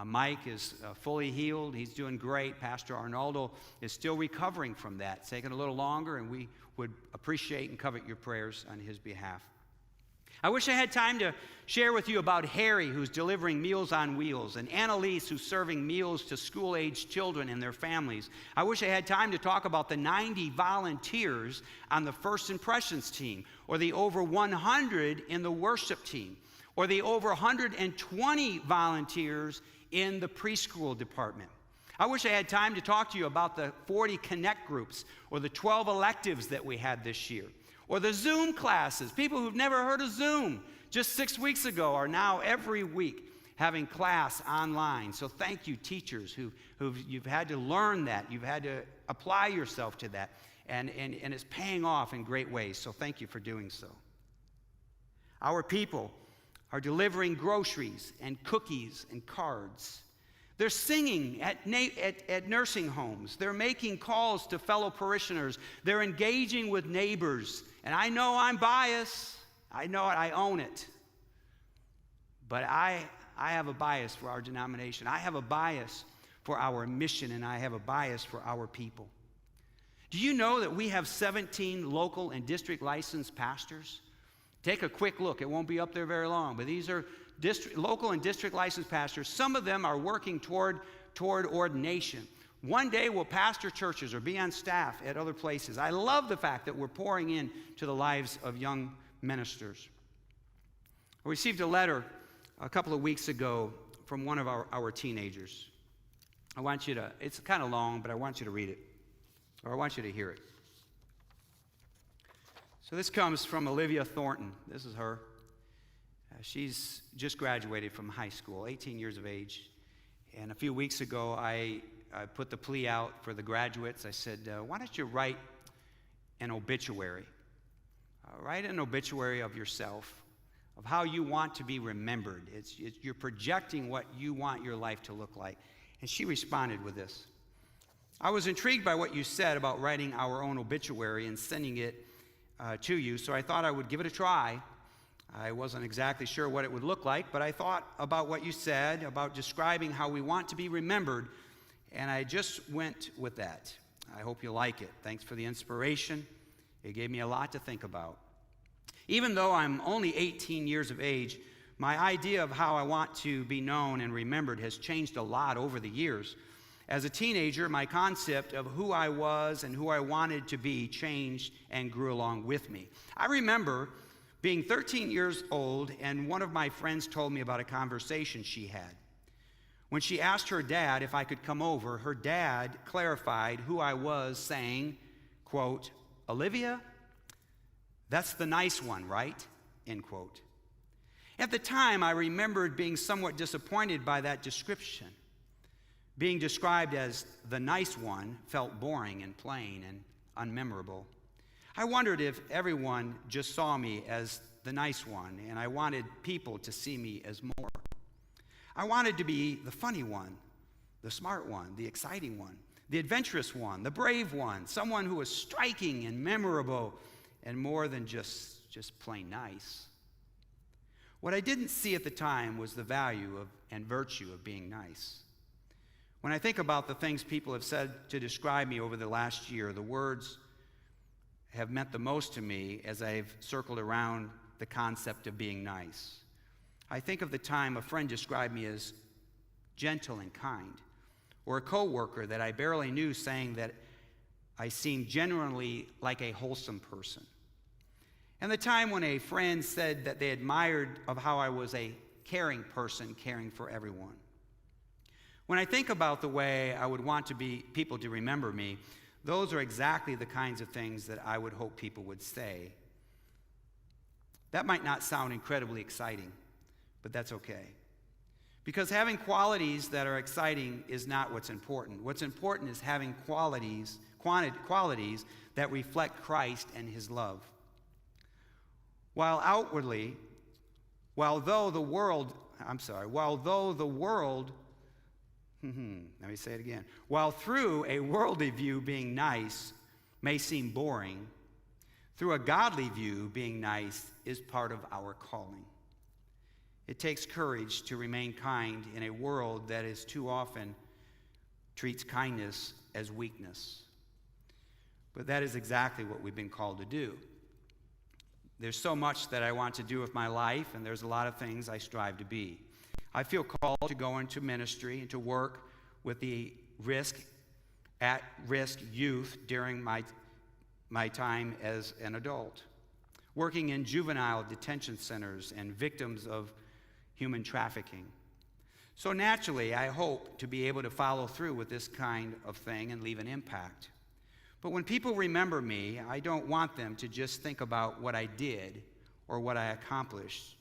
C: Mike is fully healed. He's doing great. Pastor Arnaldo is still recovering from that. It's taking a little longer, and we would appreciate and covet your prayers on his behalf. I wish I had time to share with you about Harry, who's delivering Meals on Wheels, and Annalise, who's serving meals to school-aged children and their families. I wish I had time to talk about the 90 volunteers on the First Impressions team, or the over 100 in the worship team, or the over 120 volunteers in the preschool department. I wish I had time to talk to you about the 40 Connect groups, or the 12 electives that we had this year, or the Zoom classes. People who've never heard of Zoom just 6 weeks ago are now every week having class online. So thank you, teachers, you've had to learn that. You've had to apply yourself to that. And it's paying off in great ways. So thank you for doing so. Our people are delivering groceries and cookies and cards. They're singing at nursing homes. They're making calls to fellow parishioners. They're engaging with neighbors. And I know I'm biased. I know it. I own it. But I have a bias for our denomination. I have a bias for our mission, and I have a bias for our people. Do you know that we have 17 local and district licensed pastors? Take a quick look. It won't be up there very long, but these are local and district licensed pastors. Some of them are working toward ordination. One day we'll pastor churches or be on staff at other places. I love the fact that we're pouring into the lives of young ministers. I received a letter a couple of weeks ago from one of our teenagers. I want you to, it's kind of long, but I want you to read it, or I want you to hear it. So this comes from Olivia Thornton. This is her. She's just graduated from high school, 18 years of age. And a few weeks ago, I put the plea out for the graduates. I said, why don't you write an obituary? Write an obituary of yourself, of how you want to be remembered. You're projecting what you want your life to look like. And she responded with this. I was intrigued by what you said about writing our own obituary and sending it to you, so I thought I would give it a try. I wasn't exactly sure what it would look like, but I thought about what you said about describing how we want to be remembered, and I just went with that. I hope you like it. Thanks for the inspiration. It gave me a lot to think about. Even though I'm only 18 years of age, my idea of how I want to be known and remembered has changed a lot over the years. As a teenager, my concept of who I was and who I wanted to be changed and grew along with me. I remember being 13 years old, and one of my friends told me about a conversation she had. When she asked her dad if I could come over, her dad clarified who I was, saying, quote, "Olivia, that's the nice one, right?" End quote. At the time, I remembered being somewhat disappointed by that description. Being described as the nice one felt boring and plain and unmemorable. I wondered if everyone just saw me as the nice one, and I wanted people to see me as more. I wanted to be the funny one, the smart one, the exciting one, the adventurous one, the brave one, someone who was striking and memorable and more than just plain nice. What I didn't see at the time was the value of and virtue of being nice. When I think about the things people have said to describe me over the last year, the words have meant the most to me as I've circled around the concept of being nice. I think of the time a friend described me as gentle and kind, or a coworker that I barely knew saying that I seemed genuinely like a wholesome person. And the time when a friend said that they admired of how I was a caring person, caring for everyone. When I think about the way I would want people to remember me, those are exactly the kinds of things that I would hope people would say. That might not sound incredibly exciting, but that's okay. Because having qualities that are exciting is not what's important. What's important is having qualities that reflect Christ and his love. While though the world, let me say it again. While through a worldly view being nice may seem boring, through a godly view being nice is part of our calling. It takes courage to remain kind in a world that is too often treats kindness as weakness. But that is exactly what we've been called to do. There's so much that I want to do with my life, and there's a lot of things I strive to be. I feel called to go into ministry and to work with the at-risk youth during my time as an adult, working in juvenile detention centers and victims of human trafficking. So naturally, I hope to be able to follow through with this kind of thing and leave an impact. But when people remember me, I don't want them to just think about what I did or what I accomplished,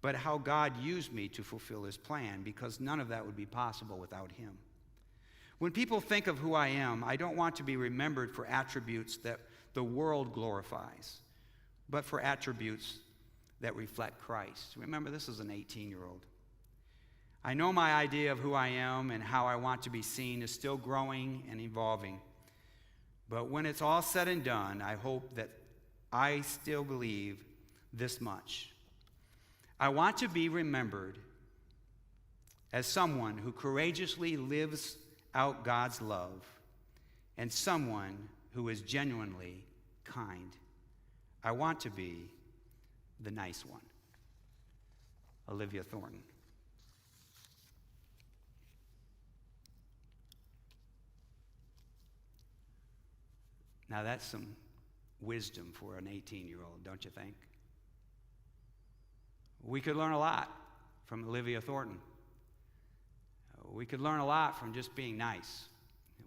C: but how God used me to fulfill his plan, because none of that would be possible without him. When people think of who I am, I don't want to be remembered for attributes that the world glorifies, but for attributes that reflect Christ. Remember, this is an 18-year-old. I know my idea of who I am and how I want to be seen is still growing and evolving. But when it's all said and done, I hope that I still believe this much. I want to be remembered as someone who courageously lives out God's love and someone who is genuinely kind. I want to be the nice one. Olivia Thornton. Now that's some wisdom for an 18-year-old, don't you think? We could learn a lot from Olivia Thornton. We could learn a lot from just being nice.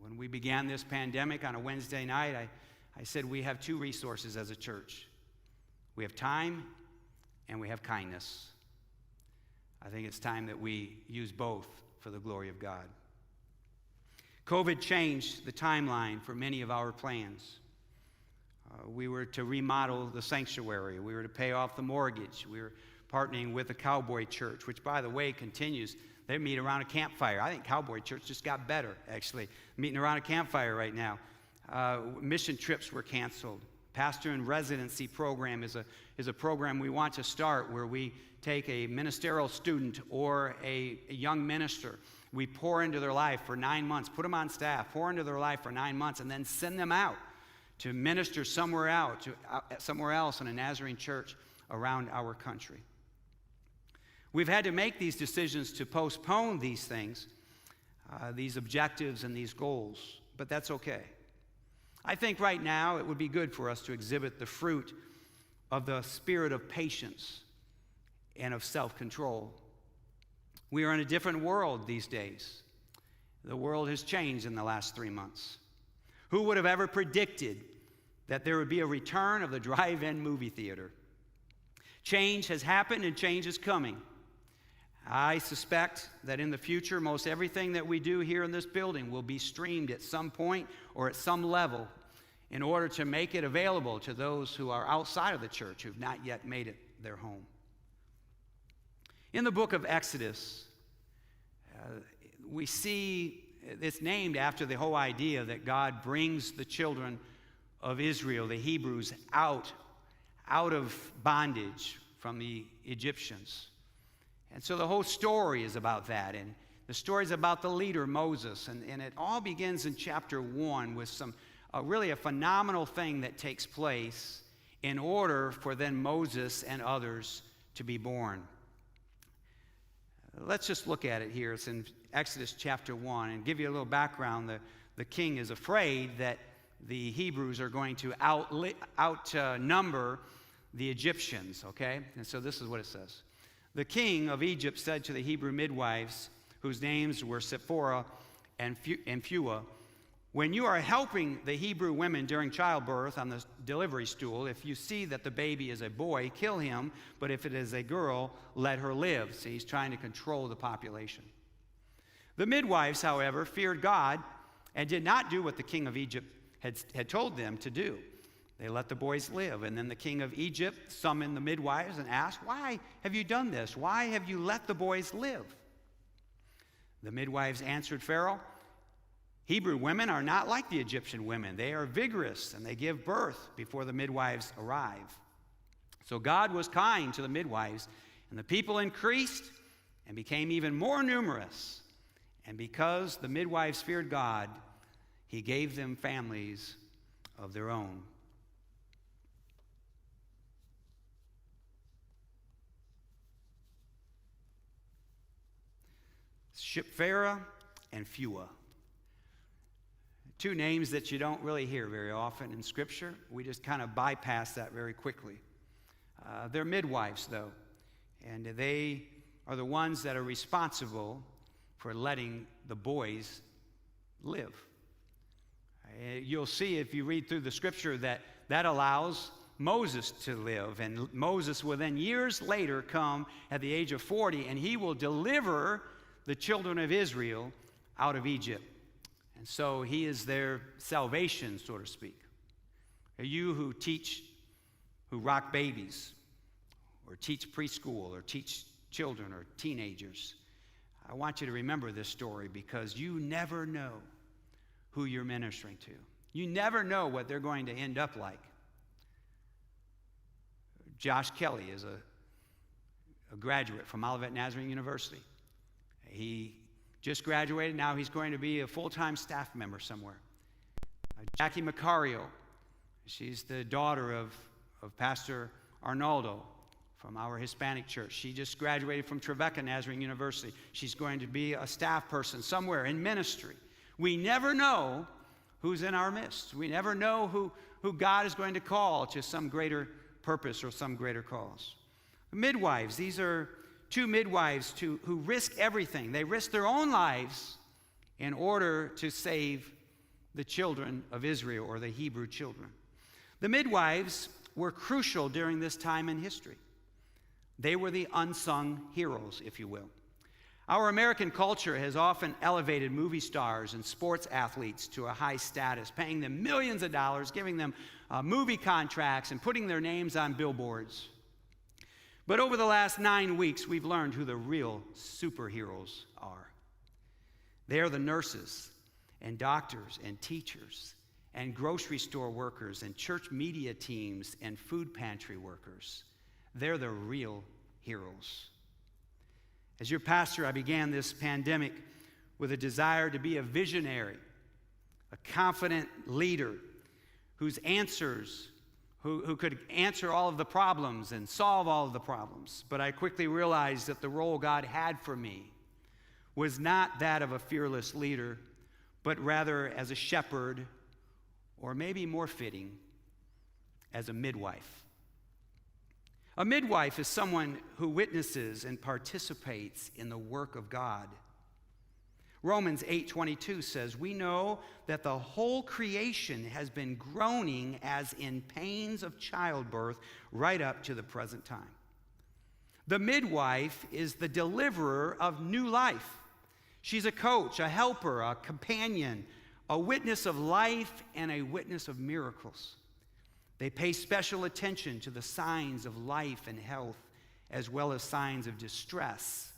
C: When we began this pandemic on a Wednesday night, I said we have two resources as a church. We have time and we have kindness. I think it's time that we use both for the glory of God. COVID changed the timeline for many of our plans. We were to remodel the sanctuary. We were to pay off the mortgage. We were partnering with the Cowboy Church, which, by the way, continues. They meet around a campfire. I think Cowboy Church just got better, actually, meeting around a campfire right now. Mission trips were canceled. Pastor in Residency program is a program we want to start where we take a ministerial student or a young minister. We pour into their life for 9 months, put them on staff, pour into their life for 9 months, and then send them out to minister somewhere else in a Nazarene church around our country. We've had to make these decisions to postpone these things, these objectives and these goals, but that's okay. I think right now it would be good for us to exhibit the fruit of the spirit of patience and of self-control. We are in a different world these days. The world has changed in the last 3 months. Who would have ever predicted that there would be a return of the drive-in movie theater? Change has happened and change is coming. I suspect that in the future, most everything that we do here in this building will be streamed at some point or at some level in order to make it available to those who are outside of the church who've not yet made it their home. In the book of Exodus, we see it's named after the whole idea that God brings the children of Israel, the Hebrews, out of bondage from the Egyptians. And so the whole story is about that. And the story is about the leader, Moses. And it all begins in chapter 1 with really a phenomenal thing that takes place in order for then Moses and others to be born. Let's just look at it here. It's in Exodus chapter 1. And give you a little background. The king is afraid that the Hebrews are going to outnumber the Egyptians, okay? And so this is what it says. The king of Egypt said to the Hebrew midwives, whose names were Zipporah and Phua, when you are helping the Hebrew women during childbirth on the delivery stool, if you see that the baby is a boy, kill him, but if it is a girl, let her live. So he's trying to control the population. The midwives, however, feared God and did not do what the king of Egypt had told them to do. They let the boys live. And then the king of Egypt summoned the midwives and asked, why have you done this? Why have you let the boys live? The midwives answered Pharaoh, Hebrew women are not like the Egyptian women. They are vigorous and they give birth before the midwives arrive. So God was kind to the midwives, and the people increased and became even more numerous. And because the midwives feared God, he gave them families of their own. Shipphara and Phua. Two names that you don't really hear very often in Scripture. We just kind of bypass that very quickly. They're midwives, though, and they are the ones that are responsible for letting the boys live. You'll see if you read through the Scripture that allows Moses to live, and Moses will then years later come at the age of 40, and he will deliver the children of Israel out of Egypt. And so he is their salvation, so to speak. You who rock babies, or teach preschool, or teach children or teenagers, I want you to remember this story because you never know who you're ministering to. You never know what they're going to end up like. Josh Kelly is a graduate from Olivet Nazarene University. He just graduated. Now he's going to be a full-time staff member somewhere. Jackie Macario, she's the daughter of Pastor Arnaldo from our Hispanic church. She just graduated from Trevecca Nazarene University. She's going to be a staff person somewhere in ministry. We never know who's in our midst. We never know who God is going to call to some greater purpose or some greater cause. Midwives, these are two midwives who risk everything. They risk their own lives in order to save the children of Israel, or the Hebrew children. The midwives were crucial during this time in history. They were the unsung heroes, if you will. Our American culture has often elevated movie stars and sports athletes to a high status, paying them millions of dollars, giving them movie contracts, and putting their names on billboards. But over the last 9 weeks, we've learned who the real superheroes are. They are the nurses and doctors and teachers and grocery store workers and church media teams and food pantry workers. They're the real heroes. As your pastor, I began this pandemic with a desire to be a visionary, a confident leader who could answer all of the problems and solve all of the problems. But I quickly realized that the role God had for me was not that of a fearless leader, but rather as a shepherd, or maybe more fitting, as a midwife. A midwife is someone who witnesses and participates in the work of God. Romans 8:22 says, "We know that the whole creation has been groaning as in pains of childbirth right up to the present time." The midwife is the deliverer of new life. She's a coach, a helper, a companion, a witness of life, and a witness of miracles. They pay special attention to the signs of life and health, as well as signs of distress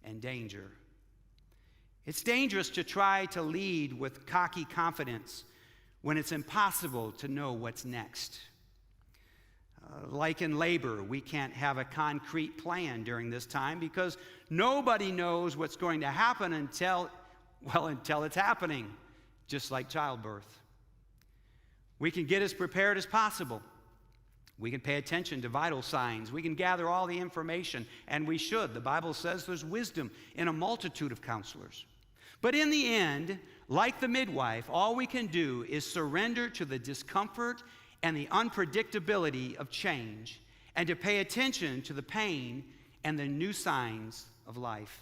C: and danger. It's dangerous to try to lead with cocky confidence when it's impossible to know what's next. Like in labor, we can't have a concrete plan during this time because nobody knows what's going to happen until it's happening, just like childbirth. We can get as prepared as possible. We can pay attention to vital signs. We can gather all the information, and we should. The Bible says there's wisdom in a multitude of counselors. But in the end, like the midwife, all we can do is surrender to the discomfort and the unpredictability of change, and to pay attention to the pain and the new signs of life.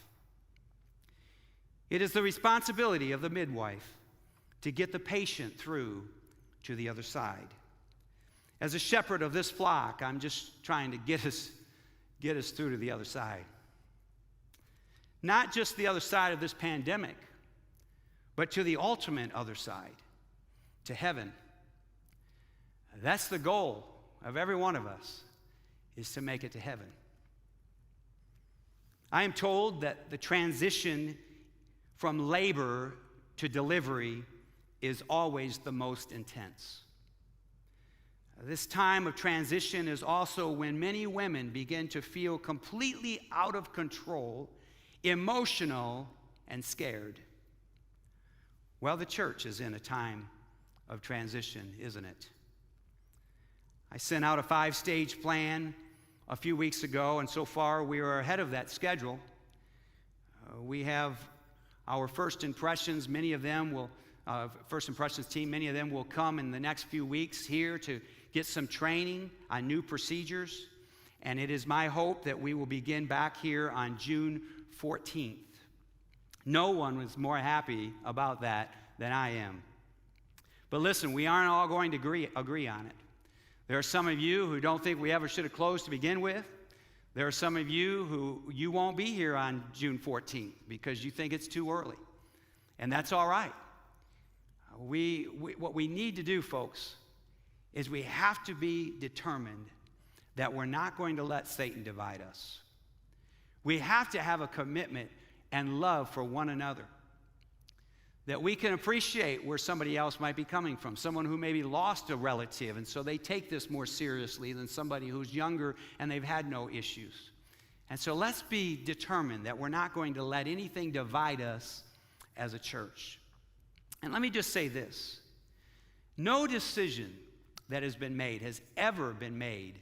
C: It is the responsibility of the midwife to get the patient through to the other side. As a shepherd of this flock, I'm just trying to get us through to the other side. Not just the other side of this pandemic, but to the ultimate other side, to heaven. That's the goal of every one of us, is to make it to heaven. I am told that the transition from labor to delivery is always the most intense. This time of transition is also when many women begin to feel completely out of control, emotional, and scared. Well, the church is in a time of transition, isn't it? I sent out a 5-stage plan a few weeks ago, and so far we are ahead of that schedule. We have our first impressions. Many of them will, first impressions team, many of them will come in the next few weeks here to get some training on new procedures. And it is my hope that we will begin back here on June 14th. No one was more happy about that than I am. But listen, we aren't all going to agree on it. There are some of you who don't think we ever should have closed to begin with. There are some of you who you won't be here on June 14th because you think it's too early. And that's all right. What we need to do, folks, is we have to be determined that we're not going to let Satan divide us. We have to have a commitment and love for one another, that we can appreciate where somebody else might be coming from, someone who maybe lost a relative, and so they take this more seriously than somebody who's younger and they've had no issues. And so let's be determined that we're not going to let anything divide us as a church. And let me just say this. No decision that has been made has ever been made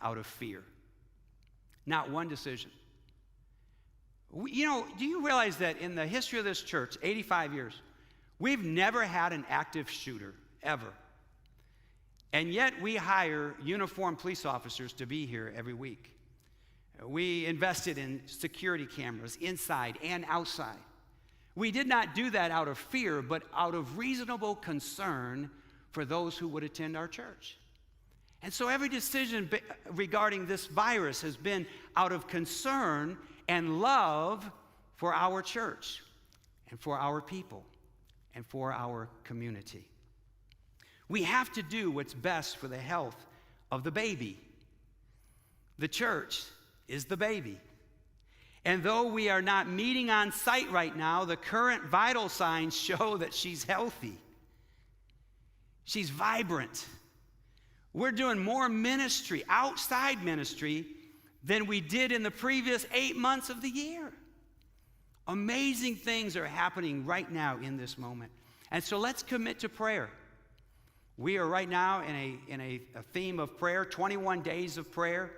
C: out of fear. Not one decision. Do you realize that in the history of this church, 85 years, we've never had an active shooter, ever. And yet we hire uniformed police officers to be here every week. We invested in security cameras inside and outside. We did not do that out of fear, but out of reasonable concern for those who would attend our church. And so every decision regarding this virus has been out of concern and love for our church and for our people and for our community. We have to do what's best for the health of the baby. The church is the baby. And though we are not meeting on site right now, the current vital signs show that she's healthy. She's vibrant. We're doing more ministry, outside ministry, than we did in the previous 8 months of the year. Amazing things are happening right now in this moment. And so let's commit to prayer. We are right now in a theme of prayer, 21 days of prayer.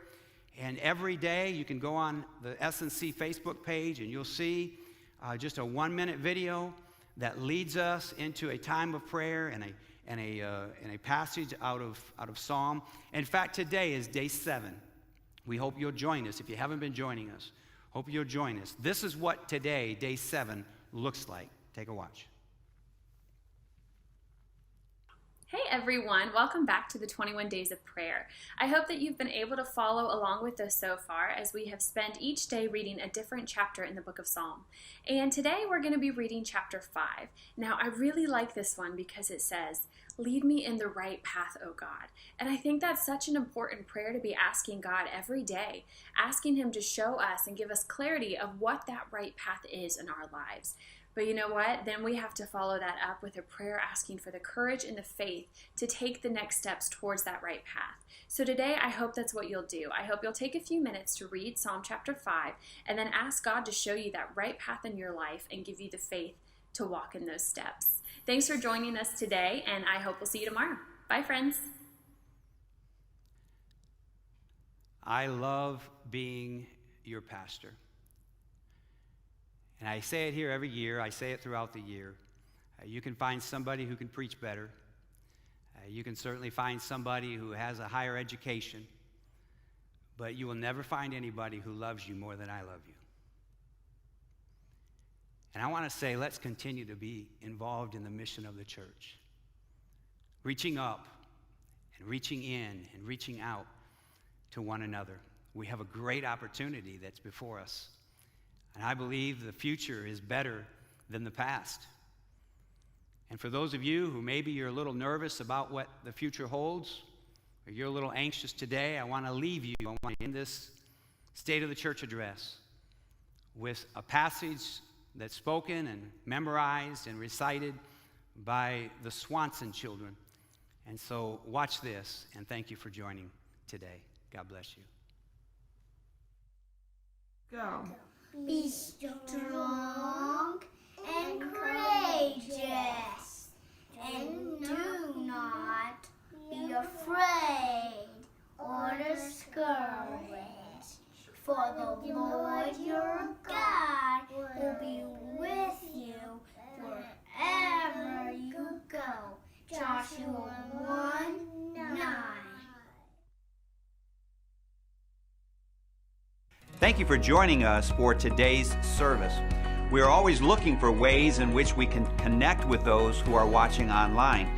C: And every day you can go on the SNC Facebook page and you'll see just a 1-minute video that leads us into a time of prayer and a passage out of Psalm. In fact, today is day 7. We hope you'll join us. If you haven't been joining us, hope you'll join us. This is what today, day 7, looks like. Take a watch.
A: Hey everyone, welcome back to the 21 Days of Prayer. I hope that you've been able to follow along with us so far as we have spent each day reading a different chapter in the book of Psalm. And today we're going to be reading chapter 5. Now I really like this one because it says, "Lead me in the right path, O God." And I think that's such an important prayer to be asking God every day, asking Him to show us and give us clarity of what that right path is in our lives. But you know what? Then we have to follow that up with a prayer asking for the courage and the faith to take the next steps towards that right path. So today, I hope that's what you'll do. I hope you'll take a few minutes to read Psalm chapter 5 and then ask God to show you that right path in your life and give you the faith to walk in those steps. Thanks for joining us today, and I hope we'll see you tomorrow. Bye, friends.
C: I love being your pastor. And I say it here every year. I say it throughout the year. You can find somebody who can preach better. You can certainly find somebody who has a higher education. But you will never find anybody who loves you more than I love you. And I want to say, let's continue to be involved in the mission of the church. Reaching up and reaching in and reaching out to one another. We have a great opportunity that's before us. And I believe the future is better than the past. And for those of you who maybe you're a little nervous about what the future holds, or you're a little anxious today, I want to leave you in this State of the Church address with a passage that's spoken and memorized and recited by the Swanson children. And so watch this, and thank you for joining today. God bless you.
D: Go. Be strong and courageous, and do not be afraid or discouraged, for the Lord your God will be with you wherever you go. Joshua 1:9.
C: Thank you for joining us for today's service. We are always looking for ways in which we can connect with those who are watching online.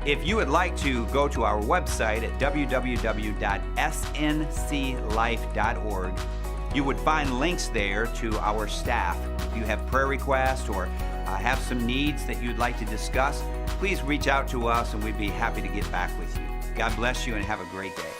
C: If you would like to go to our website at www.snclife.org, you would find links there to our staff. If you have prayer requests or have some needs that you'd like to discuss, please reach out to us and we'd be happy to get back with you. God bless you and have a great day.